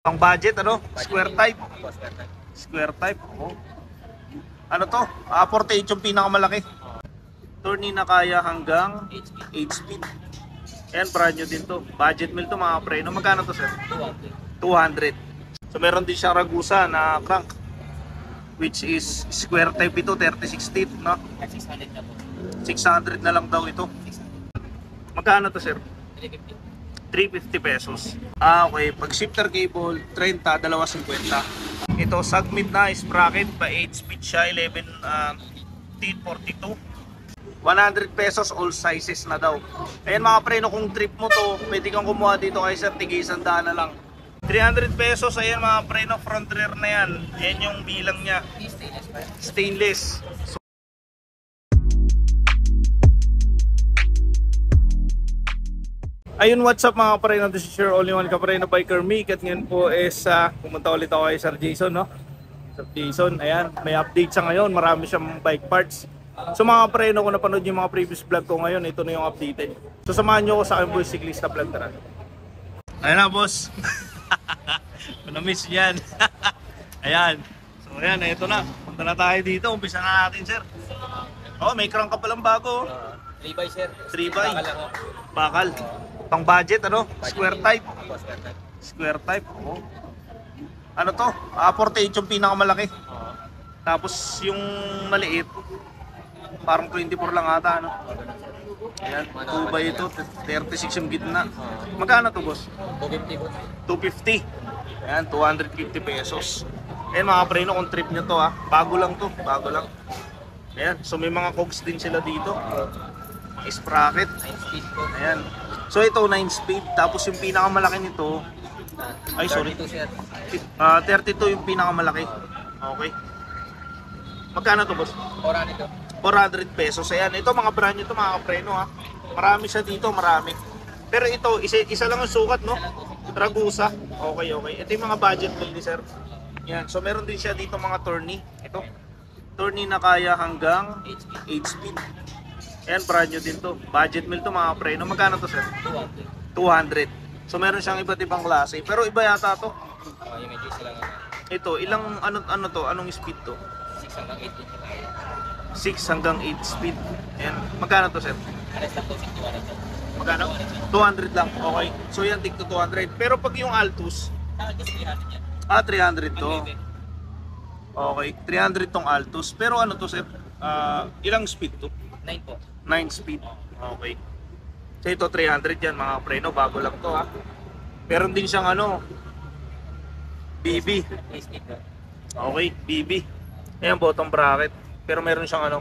Pang budget ano? Square type. Square type. Oh. Ano to? 48 yung pinakamalaki. Tourney na kaya hanggang 8 speed. Ayan, brand new din to. Budget meal to mga preno. Magkano to, sir? 200. So meron din siyang Ragusa na crank, which is square type ito, 36 teeth, no? 600 na po. 600 na lang daw ito. Magkano to, sir? 350. 350 pesos. Ah, okay. Pag shifter cable, 30, 250. Ito, submit na sprocket, pa 8 speed siya, 11 T42. 100 pesos, all sizes na daw. Ayan mga preno, kung trip mo to, pwede kang kumuha dito kay sir, tigay 100 na lang. 300 pesos, ayan mga preno, front rear na yan. Ayan yung bilang niya. Stainless pa. Stainless. Ayun, what's up mga kapareno, this is your only one kapareno biker Mick. At ngayon po is pumunta ulit ako kay Sir Jason, no? Sir Jason, ayan, may update sa ngayon, marami siyang bike parts. So mga kapareno, kung napanood yung mga previous vlog ko ngayon, ito na yung updated. So samahan nyo ko sa aking boy cyclista vlog, tara. Ayun na boss. Na-miss yan. Ayan. So ayan, ito na. Punta na tayo dito, umpisa na natin sir. Oh, may crank ka palang bago. 3x sir. 3x. Bakal ako. Bakal. Pang budget ano? Square type. Square type. Square type. Oh. Ano to? 48 yung pinakamalaki. Tapos yung maliit, parang 24 lang ata ano. Ayan, 2 by ito, 36 yung gitna. Magkano to boss? 250 po. 250. Ayan, 250 pesos. Ayan mga preno, kung trip nyo to ha. Bago lang to, bago lang. Ayan, so may mga cogs din sila dito. Sprocket. 9 speed po. Ayan. So ito 9 speed, tapos yung pinakamalaki nito, ay sorry, 32 sir. 32 yung pinakamalaki. Okay. Magkano to boss? Ora nito. 400 pesos. Ayan, ito mga brand nyo to mga kapreno ha. Marami siya dito, marami. Pero ito, isa lang ang sukat no? Ragusa. Okay, okay. Ito yung mga budget meal ni sir. Yan, so meron din siya dito mga tourney. Ito, tourney na kaya hanggang 8 speed. Ayan, brand new din to. Budget meal to mga preno. Magkano to sir? 200. 200. So meron siyang iba't ibang klase. Pero iba yata to. Yung medyo sila nga. Ito, ilang ano to? Anong speed to? 6 hanggang 8 din. 6 hanggang 8 speed. Ayan. Magkano to sir? Alas lang po 61 sir. Magkano? 200 lang. Okay. So yan, tig to 200. Pero pag yung Altus, Just 300 yan. 300 to. Ang libre. Okay. 300 tong Altus. Pero ano to sir? Ilang speed to? 9 po. 9 speed. Okay. So ito 300 yan mga preno. Bago lang to ha. Meron din siyang ano, BB. 3 speed po. Okay, BB. Ayan, bottom bracket. Pero meron siyang ano,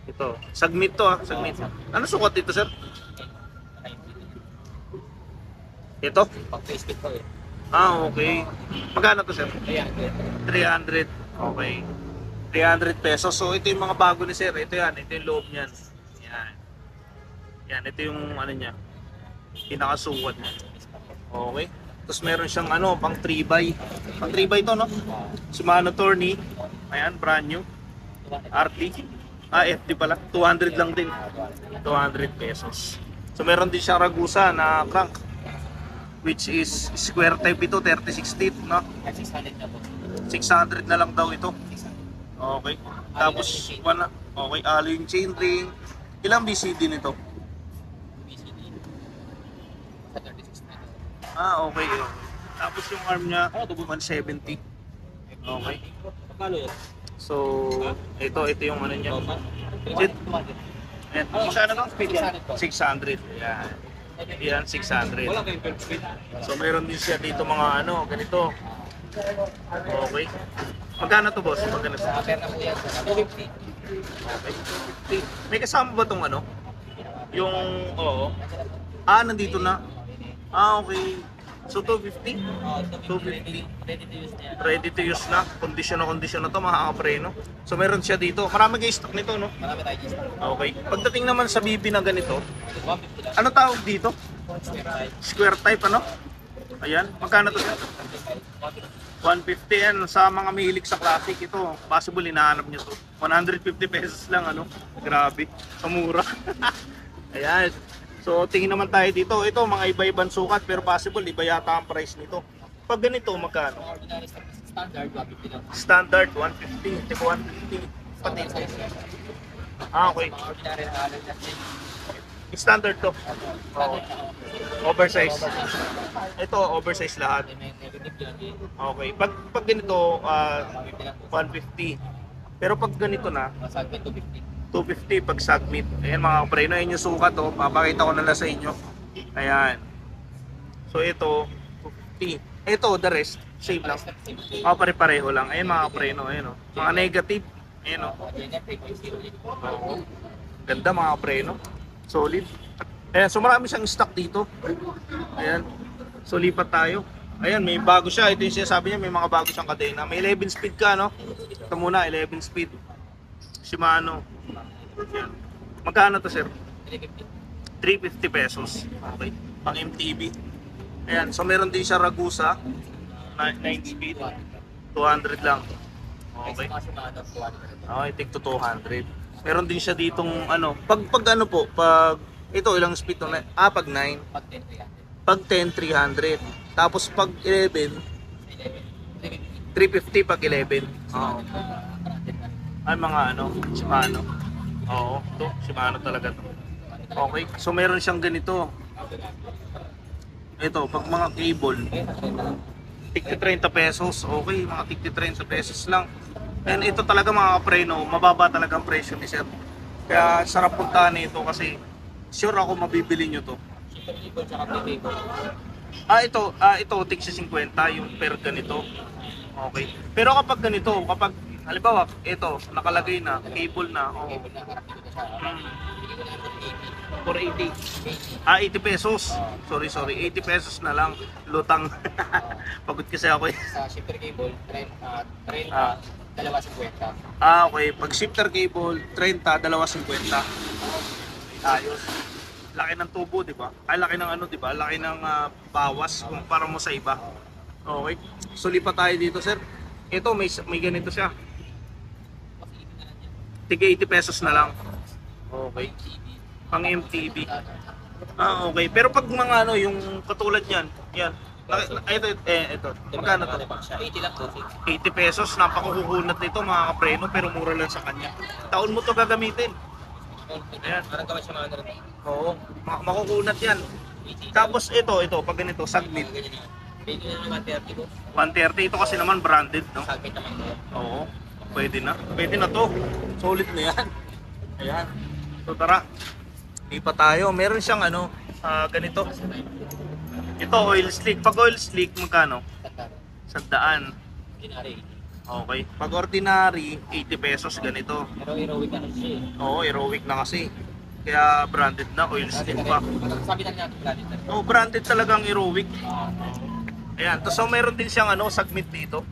ito. Submit to ha. Submit. Ano sukat dito sir? 9 speed. Ito? Pag 3 speed po eh. Okay. Magkano to sir? Ayan. 300. Okay. 300 pesos. So ito yung mga bago ni sir. Ito yan. Ito yung loob niyan. Yan. Yan. Ito yung ano niya. Pinakasukat niya. Okay. Tapos meron siyang ano, pang 3x. Pang 3x to no? Shimano Tourney. Ayan, brand new. RT. FD pala. 200 lang din. 200 pesos. So meron din siyang Ragusa na crank, which is square type ito, 36 teeth, no? 600 na po. 600 na lang daw ito. Okay. Tapos, okay, alloy yung chain ring. Ilang BCD nito? BCD. Sa 36 na. Okay, okay. Tapos yung arm niya, 170. Okay. Pagkalo yan? So, ito yung ano niya. Shit. Ayan, magkano to? 600 po. 600. Ayan. Yan, 600. Wala kayong per speed. So, meron din siya dito mga ano, ganito. Okay. Magkano to boss? Magkano to? Per na po yan. 250. Okay. May kasama ba tong ano? Yung, oo. Nandito na. Okay. So 250? 250. Ready to use na yan. Ready to use na. Kondisyon na to mga kapreno. So meron siya dito. Marami kayo stock nito, no? Marami tayo dito. Okay. Pagdating naman sa BB na ganito, 150 lang. ano tawag dito? Square type. Square type, ano? Ayan. Magkano to? 150 yan. Sa mga mahilig sa classic, ito, possible hinahanap nyo to. 150 pesos lang, ano? Grabe. Kamura. Ayan. So, tingin naman tayo dito. Ito, mga iba-ibang sukat, pero possible, iba yata ang price nito. Pag ganito, magkano? Ordinary standard, 150 lang. Standard, 150. Tipo 150. Pati. Size. Okay. Mga ordinary na halag natin. Standard to. Oo. Oversize. Oversize. Ito, oversize lahat. May negative yan. Okay. Pag ganito, 150 lang. 150. Pero pag ganito na, Masagpit 250. 250 pag submit. Ayan mga kapreno, yun yung sukat to. Papakita ko na lang sa inyo. Ayan. So ito, 250. Ito, the rest, same lang. Pare-pareho lang. Ayan mga kapreno, ayan o. Mga negative. Ayan o. Oo. Ganda mga kapreno. Solid. Ayan, so marami siyang stock dito. Ayan. So lipat tayo. Ayan, may bago siya. Ito yung sinasabi niya, may mga bago siyang kadena. May 11 speed ka, no? Ito muna, 11 speed. Shimano. Ayan. Magkano to, sir? 350 pesos. Okay. Pang MTB. Ayan, so meron din siya Ragusa. 9 speed. 200 lang. Okay. Okay, take to 200. Meron din siya ditong ano, pag ano po, pag ito ilang speed to? Pag 9. Pag 10, 300. Tapos pag 11, 350 pag 11. Oo. Ay mga ano, Shimano. Oo, to, Shimano talaga to. Okay, so meron siyang ganito. Ito, pag mga cable, tigti 30 pesos. Okay, mga tigti 30 pesos lang. And ito talaga mga kapreno, mababa talaga ang presyo ni sir. Kaya sarap puntahan nito kasi sure ako mabibili nyo to. Ito tigsi 50 yung per ganito. Okay. Pero kapag ganito, kapag halimbawa ito nakalagay na, cable na, oh. 480. 80 pesos. Sorry, 80 pesos na lang. Lutang. Pagod kasi ako eh. Sa shipper cable, 30, 250. Okay. Pag shifter cable, 30, 250. Ayos. Laki ng tubo, di ba? Ay, laki ng ano, di ba? Laki ng bawas kumpara mo sa iba. Okay. So, lipat tayo dito, sir. Ito, may ganito siya. Tiga 80 pesos na lang. Okay. Pang MTB. Okay. Pero pag mga ano, yung katulad niyan, yan. Ito. Magkano to? 80 lang po. 80 pesos. Napakakukunat nito mga kapreno, pero mura lang sa kanya. Taon mo to gagamitin. Ayan. Parang gawin siya mga ano. Oo. Makukunat yan. Tapos ito, pag ganito, Sagmit. Pwede na naman 130 po. 130. Ito kasi naman branded, no? Sagmit naman po. Oo. Pwede na. Pwede na to. Solid na yan. Ayan. So tara. Lipat tayo. Meron siyang ano, ganito. Ito, oil slick. Pag oil slick, magkano? 100. Ordinary. Okay. Pag ordinary, 80 pesos ganito. Pero heroic na siya eh. Oo, heroic na kasi. Kaya branded na, oil slick pa. Sabi lang natin branded na. Oo, branded talagang heroic. Ayan. Tapos so, meron din siyang ano, Sagmit dito.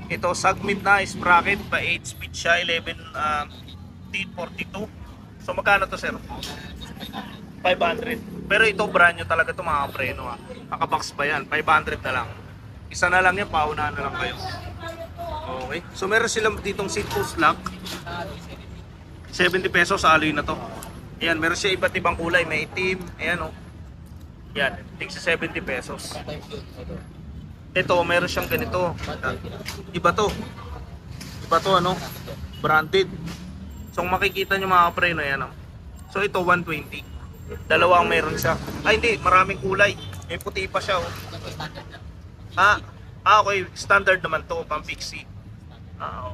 Ito, Sagmit na sprocket. Pa 8 speed siya, 11 T42. So magkano to, sir? 500. Pero ito brand new talaga to mga preno ha. Nakabox pa yan, 500 na lang. Isa na lang yan, paunahan na lang kayo. Okay. So meron silang ditong seat post lock. 70 pesos sa alloy na to. Ayan, meron siya iba't ibang kulay, may itim, ayan o. Yan, tig sa 70 pesos. Ito, meron siyang ganito. Iba to. Iba to ano? Branded. So kung makikita nyo mga preno yan o. So ito 120. Dalawang meron siya. Ay hindi, maraming kulay. May puti pa siya oh. Okay, standard naman to, pang pixie.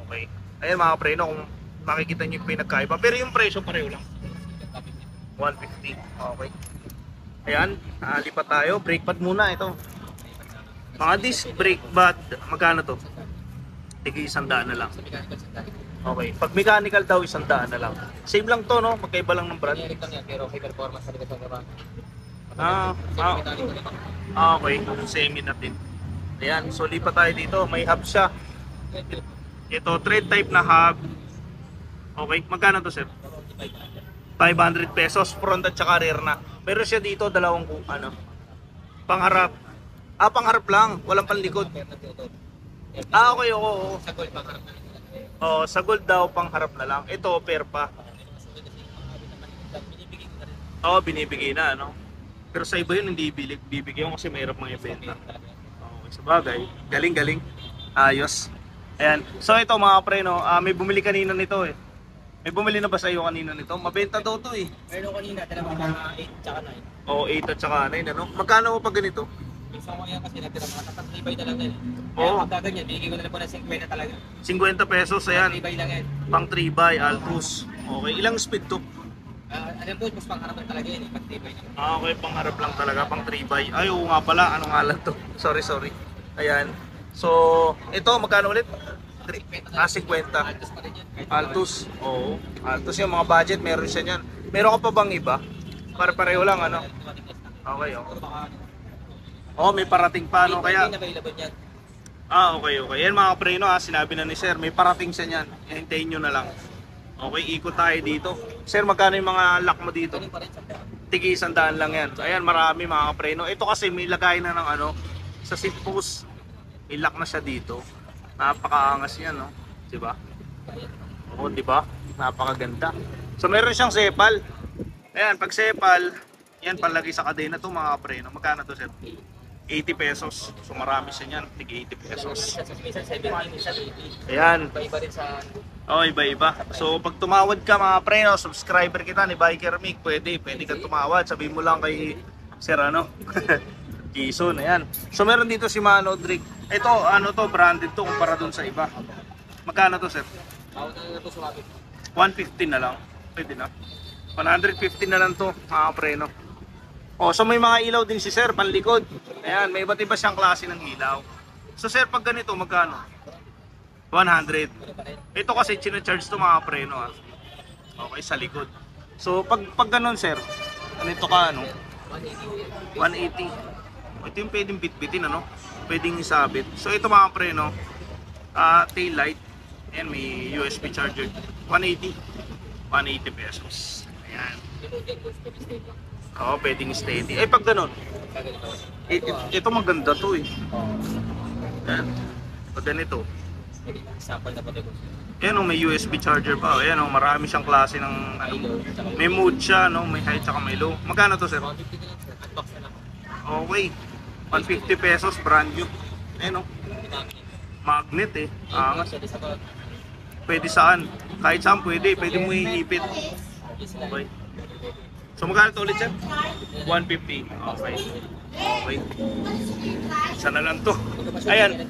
Okay. Ayan mga preno, kung makikita nyo yung pinagkaiba. Pero yung presyo pareho lang. 150. Okay. Ayan, lipat tayo. Brake pad muna ito. Mga disc brake pad, magkano to? Tigi 100 na lang. Okay. Pag mechanical daw, 100 na lang. Same lang to, no? Magkaiba lang ng brand. Generic lang yan, pero may performance sa likod ng naman. Okay. Semi natin. Ayan, so lipat tayo dito. May hub siya. Ito, thread type na hub. Okay, magkano to, sir? 500 pesos, front at saka rear na. Meron siya dito, dalawang ano, pangharap. Pangharap lang, walang panlikod. Okay, oo. Sa gold pangharap na. Oh, sa gold daw, pangharap na lang. Ito, pair pa. Binibigay na, ano. Pero sa iba yun, hindi bibigay mo kasi mahirap mga ibenta. Okay. Sabagay, galing-galing. Ayos. Ayan. So ito mga preno, may bumili kanina nito eh. May bumili na ba sa iyo kanina nito? Mabenta daw to eh. Meron kanina, dalawa mga 8 tsaka 9. Oo, 8 at saka 9 ano? Magkano mo pag ganito? Isang ko yan kasi natira mga tatlibay na lang yan. Oo. Kaya pagka ganyan, bigay ko na lang po ng 50 talaga. 50 pesos, ayan. Tatlibay lang yan. Pang 3x, Altus. Okay, ilang speed to? Alam po, mas pang harapan talaga yan eh, tatlibay na. Okay, pang harap lang talaga, pang 3x. Ay, oo nga pala, ano nga lang to? Sorry. Ayan. So, ito, magkano ulit? 50. Altos pa rin yan. Altus. Oo. Altus yung mga budget, meron siya niyan. Meron ka pa bang iba? Pareho lang, ano? Okay, oh. Oh, may parating pa, no? Kaya... available yan. Okay. Yan mga preno, sinabi na ni Sir, may parating siya niyan. Hintayin nyo na lang. Okay, ikot tayo dito. Sir, magkano yung mga lock mo dito? Galing pa rin sa daan. Tigi 100 lang yan. So, ayan, marami mga preno. Ito kasi may lagay na ng ano, sa seat post. May lock na siya dito. Napakaangas yan, no? Diba? Oo, diba? Napakaganda. So, meron siyang sepal. Ayan, pag sepal, yan, palagi sa kadena to mga preno. Magkano to, Sir? 80 pesos. So, marami siya niyan. Tig 80 pesos. Minsan 70, minsan 80. Ayan. Iba-iba rin sa... Oh, iba-iba. So, pag tumawad ka mga preno, subscriber kita ni Biker Mick, pwede kang tumawad. Sabihin mo lang kay Sir ano, Jason, ayan. So, meron dito si Mano Drink. Ito, ano to, branded to kumpara dun sa iba. Magkano to, Sir? Ako na po sumabit. 150 na lang. Pwede na. 150 na lang to, mga preno. Oh, so may mga ilaw din si Sir, panlikod. Ayan, may iba't iba siyang klase ng ilaw. So, Sir, pag ganito, magkano? 100. Ito kasi chine-charge to mga preno ha. Okay, sa likod. So pag ganun sir, ganito ka ano? 180. Ito yung pwedeng bitbitin ano? Pwedeng isabit. So ito mga preno, tail light. Ayan, may USB charger. 180. 180 pesos. Ayan. Oo, pwedeng steady. Eh pag ganun, ito maganda to eh. Ayan. Pag ganito. Sample na pati ko. Ayan o, may USB charger pa. Ayan o, marami siyang klase ng ano. May mode siya, no? May high tsaka may low. Magkano to, sir? 150 na lang sir. Unbox na lang. Okay. 150 pesos, brand new. Ayan o. Magnet eh. Angas. Pwede saan? Kahit saan pwede. Pwede mo iipit. Okay. So magkano to ulit, sir? 150. Okay. Okay. Sana lang to. Ayan.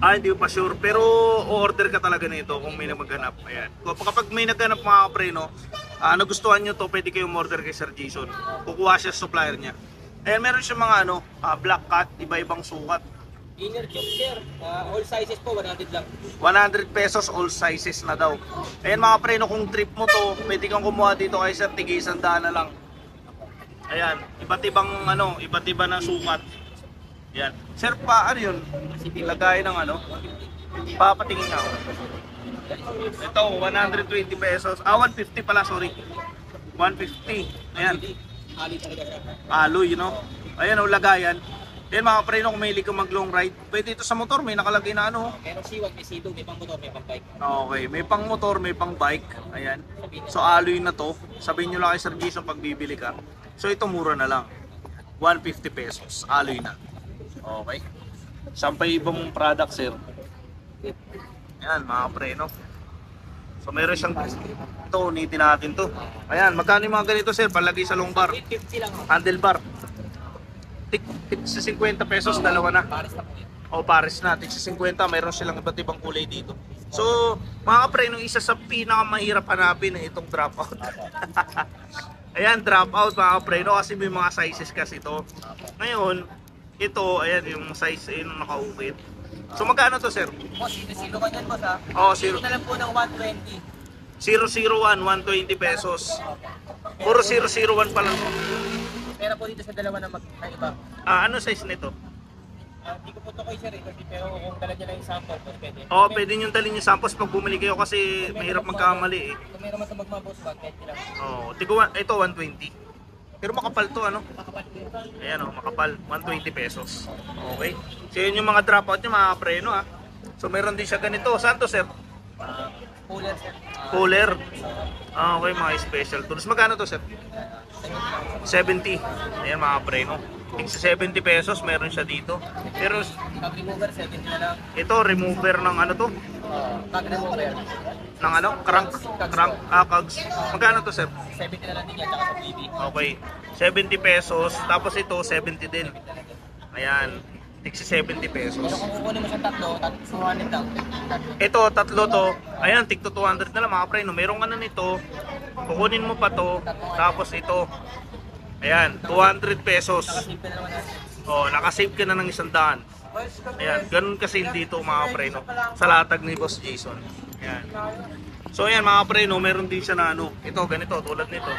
Hindi ko pa sure, pero order ka talaga nito kung may maghanap. Ayan. Kapag may naghanap mga preno, nagustuhan nyo to, pwede kayong order kay Sir Jason. Kukuha siya sa supplier niya. Ayan, meron siya mga ano, black cat, iba-ibang sukat. Inner tube sir, all sizes po, 100 lang. 100 pesos all sizes na daw. Ayan mga preno, kung trip mo to, pwede kang kumuha dito kay Sir, tig 100 na lang. Ayan, iba't ibang ano, iba't iba na sukat. Yan. Sir, ano yun? Lagay ng ano? Papatingin nga ako. Ito, 120 pesos. 150 pala, sorry. 150. Ayan. Alloy, you know? Ayan, lagayan. Ayan mga preno, kung mahilig ka mag long ride, pwede ito sa motor, may nakalagay na ano. Meron C1, may C2, may pang motor, may pang bike. Okay, may pang motor, may pang bike. Ayan. So, alloy na to. Sabihin nyo lang kay Sir Jason pag bibili ka. So, ito mura na lang. 150 pesos. Alloy na. Okay. Saan pa iba mong product, sir? Ayan, mga preno. So, meron siyang ito, unitin natin to. Ayan, magkano yung mga ganito, sir? Palagay sa long bar. 50 lang. Handlebar. Sa 50 pesos, dalawa na. Paris na po yun. O, pares na. Sa 50, mayroon silang iba't ibang kulay dito. So, mga preno, isa sa pinakamahirap hanapin na itong dropout. Ayan, dropout mga preno kasi may mga sizes kasi ito. Ngayon, ito, ayan yung size yung nakaukit. So magkano to, sir? Boss, 001 yan boss ha. Oh, zero. Ito na lang po ng 120. 001, 120 pesos. Puro 001 pa lang. Pero po dito sa dalawa na iba. Ano size nito? Hindi ko po ito kay sir eh, pero kung dala niya lang yung sample, boss, pwede. Oh, pwede nyo dalhin yung samples pag bumili kayo kasi mahirap magkamali eh. Kung meron man ito magmabos, 120 lang. Oh, ito 120. Pero makapal to, ano? Makapal po yun. Ayan oh, makapal, 120 pesos. Okay. So yun yung mga dropout nyo, mga preno ha. So meron din siya ganito. Saan to, sir? Cooler sir. Cooler. Okay, mga special tools. Magkano to, sir? 70. Ayan mga preno. Tigsa 70 pesos, meron siya dito. Pero Tag remover, 70 na lang. ito, remover ng ano to? Tag remover, Ng ano? Crank? Cogs. Magkano to, sir? 70 na lang din yan, tsaka sa BB. Okay. 70 pesos. Tapos ito, 70 din. Ayan. Tigsa 70 pesos. Pero kung kukunin mo siyang tatlo, 200 lang. Ito, tatlo to. Ayan, tigto 200 na lang mga pre. No? Merong ano nito. Kukunin mo pa to. Tapos ito. Ayan, 200 pesos. Simple na naman natin. Oh, nakasave ka na ng 100. Ayan, ganun kasi dito mga pre, no? Sa latag ni Boss Jason. Ayan. So ayan mga pre, no? Meron din siya na ano. Ito, ganito, tulad nito.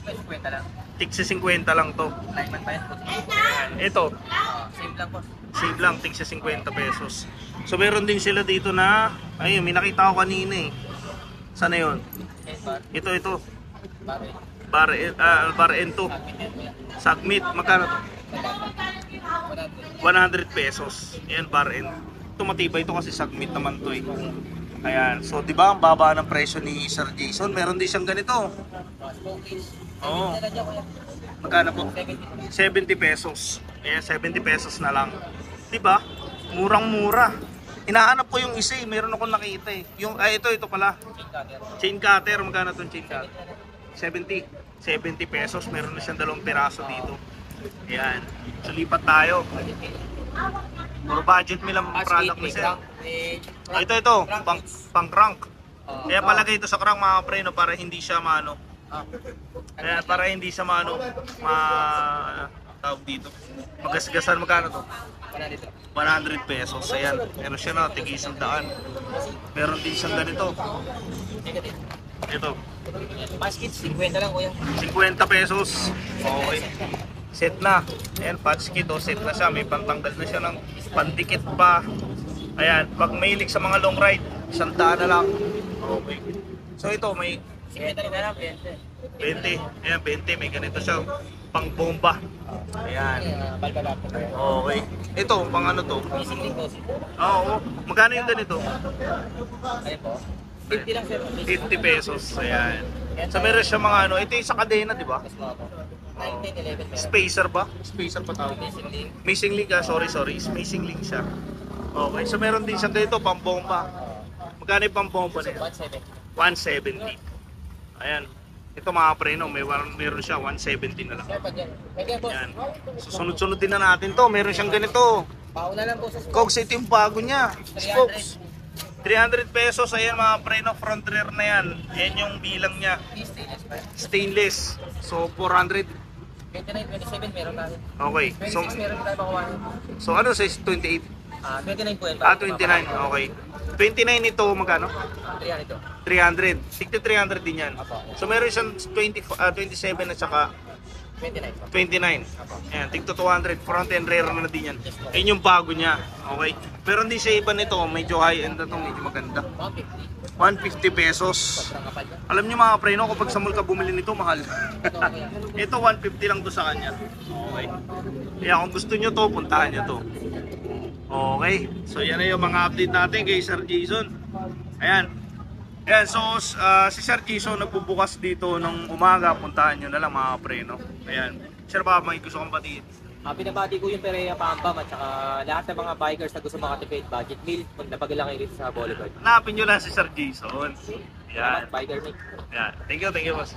50 lang. Tigsa 50 lang to. 9 man pa yan po. Ayan. Ito, Same lang po. save lang, tigsa 50 pesos. So meron din sila dito na, ayun, may nakita ko kanina eh. Sana yun? Bar. Ito. Bakit? Bar N2. Submit, magkano to? 100 pesos. Ayan, bar N. Ito matibay ito kasi submit naman to eh. Ayan, so di ba ang baba ng presyo ni Sir Jason? Meron din siyang ganito. Oo. Magkano po? 70 pesos. Ayan, 70 pesos na lang. Di ba? Murang-mura. Hinahanap ko yung isa eh. Meron akong nakita eh. Yung, ito pala. Chain cutter. Magkano itong chain cutter? 70. 70 pesos. Meron na siyang 2 piraso dito. Ayan. So lipat tayo. Puro budget meal ang product ni Sir. Ito. Pang crank. Kaya palagay ito sa crank mga pre, no, para hindi siya maano. Kaya para hindi siya maano, tawag dito. Magasgasan, magkano to? 100 pesos. Ayan. Meron siya na, tig 100. Meron din siyang ganito. Ito. Basket, 50 lang kuya. 50 pesos. Okay. Set na. Ayan, patch kit o set na siya. May pantanggal na siya ng pandikit pa. Ayan, pag mahilig sa mga long ride, 100 na lang. Okay. So ito, may 50 rin na lang, 20. 20. Ayan, 20. May ganito siya. Pang bomba. Ayan. Balbalap po. Okay. Ito, pang ano to? Missing link po. Oo. Magkano yung ganito? Ayun po. 50 lang sir. 50 pesos. Ayan. So meron siya mga ano. Ito yung sa kadena, di ba? Mas mga po. 9, 10, 11 meron. Spacer ba? Spacer pa tawag. Missing link. Missing link sorry. Missing link siya. Okay, so meron din siya dito, pambomba. Magkano yung pambomba na yan? 170. 170. Ayan. Ito mga pre, no, meron siya 170 na lang. Sir, pag yan. Pwede boss. Ayan. Susunod-sunod din na natin to. Meron siyang ganito. Pauna lang po sa Cogs, ito yung bago niya. Spokes. 300 pesos. Ayan mga pre, no, front rear na yan. Ayan yung bilang niya. stainless pa. Stainless. So 400. 29, 27 meron tayo. Okay. 26 meron tayo makuha. So ano says 28? 29 po yan. 29. Okay. 29 ito magkano? 300 ito. 300. 60 300 din yan. Apo. So meron siyang 27 at saka 29 po. 29. Ayan, tigto 200. Front and rear na din yan. Ayun yung bago niya. Okay. Pero hindi siya iba nito. Medyo high end na to. Medyo maganda. 150. 150 pesos. Sobrang kapal yan. Alam niyo mga pre, no, kapag sa mall ka bumili nito, mahal. Ito kuya. Ito 150 lang to sa kanya. Okay. Kaya kung gusto niyo to, puntahan niyo to. Okay. So yan na yung mga update natin kay Sir Jason. Ayan. Ayan, so si Sir Jason nagbubukas dito ng umaga. Puntahan nyo na lang mga pre, no? Ayan. Sir, baka may gusto kong batiin. Pinabati ko yung Perea Pampam at saka lahat ng mga bikers na gusto makatipid budget meal kung napagala kayo dito sa Boulevard. Hanapin nyo lang si Sir Jason. Ayan. Biker meal. Ayan. Thank you, boss.